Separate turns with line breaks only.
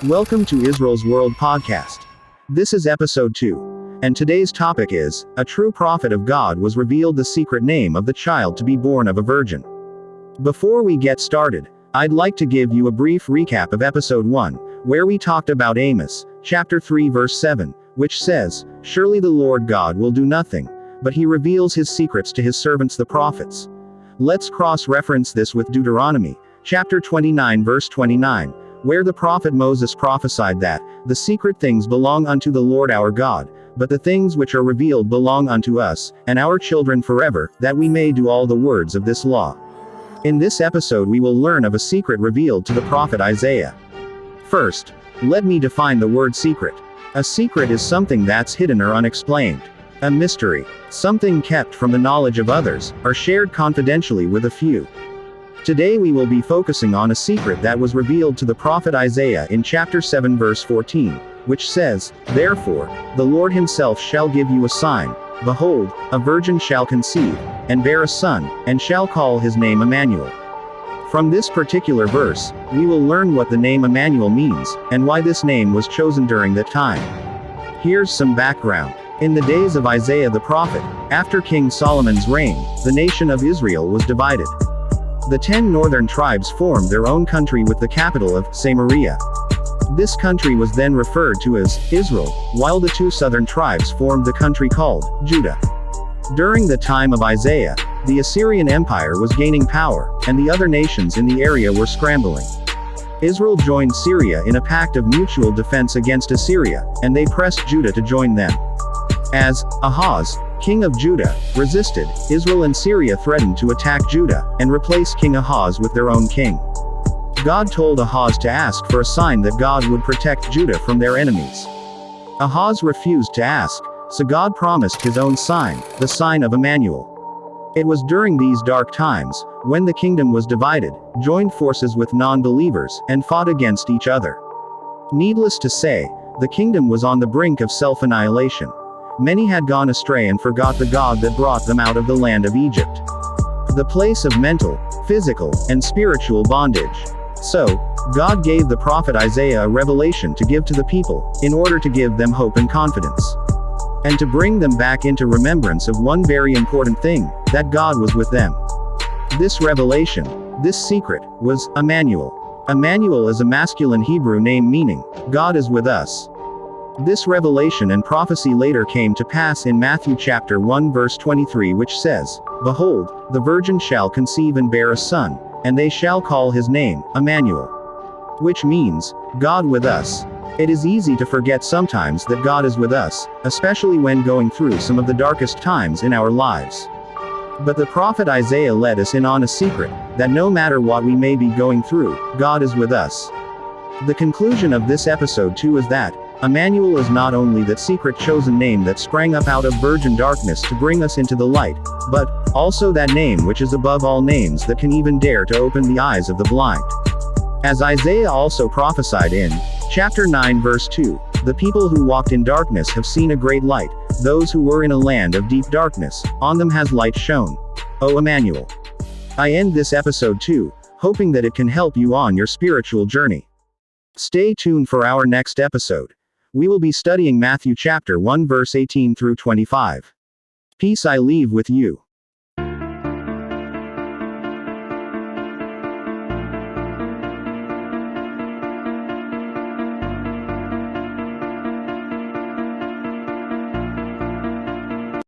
Welcome to Isreal'S World Podcast. This is episode 2. And today's topic is, a true prophet of God was revealed the secret name of the child to be born of a virgin. Before we get started, I'd like to give you a brief recap of episode 1, where we talked about Amos, chapter 3 verse 7, which says, "Surely the Lord God will do nothing, but he reveals his secrets to his servants the prophets." Let's cross-reference this with Deuteronomy, chapter 29 verse 29, where the prophet Moses prophesied that, "The secret things belong unto the Lord our God, but the things which are revealed belong unto us, and our children forever, that we may do all the words of this law." In this episode we will learn of a secret revealed to the prophet Isaiah. First, let me define the word secret. A secret is something that's hidden or unexplained. A mystery, something kept from the knowledge of others, or shared confidentially with a few. Today we will be focusing on a secret that was revealed to the prophet Isaiah in chapter 7 verse 14, which says, "Therefore, the Lord himself shall give you a sign. Behold, a virgin shall conceive, and bear a son, and shall call his name Emmanuel." From this particular verse, we will learn what the name Emmanuel means, and why this name was chosen during that time. Here's some background. In the days of Isaiah the prophet, after King Solomon's reign, the nation of Israel was divided. The 10 northern tribes formed their own country with the capital of Samaria. This country was then referred to as Israel, while the 2 southern tribes formed the country called Judah. During the time of Isaiah, the Assyrian Empire was gaining power, and the other nations in the area were scrambling. Israel joined Syria in a pact of mutual defense against Assyria, and they pressed Judah to join them. As Ahaz, king of Judah, resisted, Israel and Syria threatened to attack Judah, and replace King Ahaz with their own king. God told Ahaz to ask for a sign that God would protect Judah from their enemies. Ahaz refused to ask, so God promised his own sign, the sign of Emmanuel. It was during these dark times, when the kingdom was divided, joined forces with non-believers, and fought against each other. Needless to say, the kingdom was on the brink of self-annihilation. Many had gone astray and forgot the God that brought them out of the land of Egypt. The place of mental, physical, and spiritual bondage. So, God gave the prophet Isaiah a revelation to give to the people, in order to give them hope and confidence. And to bring them back into remembrance of one very important thing, that God was with them. This revelation, this secret, was Emmanuel. Emmanuel is a masculine Hebrew name meaning, God is with us. This revelation and prophecy later came to pass in Matthew chapter 1 verse 23, which says, "Behold, the virgin shall conceive and bear a son, and they shall call his name Emmanuel." Which means, God with us. It is easy to forget sometimes that God is with us, especially when going through some of the darkest times in our lives. But the prophet Isaiah let us in on a secret, that no matter what we may be going through, God is with us. The conclusion of this episode 2 is that, Emmanuel is not only that secret chosen name that sprang up out of virgin darkness to bring us into the light, but also that name which is above all names that can even dare to open the eyes of the blind. As Isaiah also prophesied in chapter 9 verse 2, "The people who walked in darkness have seen a great light, those who were in a land of deep darkness, on them has light shone." O Emmanuel. I end this episode 2, hoping that it can help you on your spiritual journey. Stay tuned for our next episode. We will be studying Matthew chapter 1 verse 18 through 25. Peace I leave with you.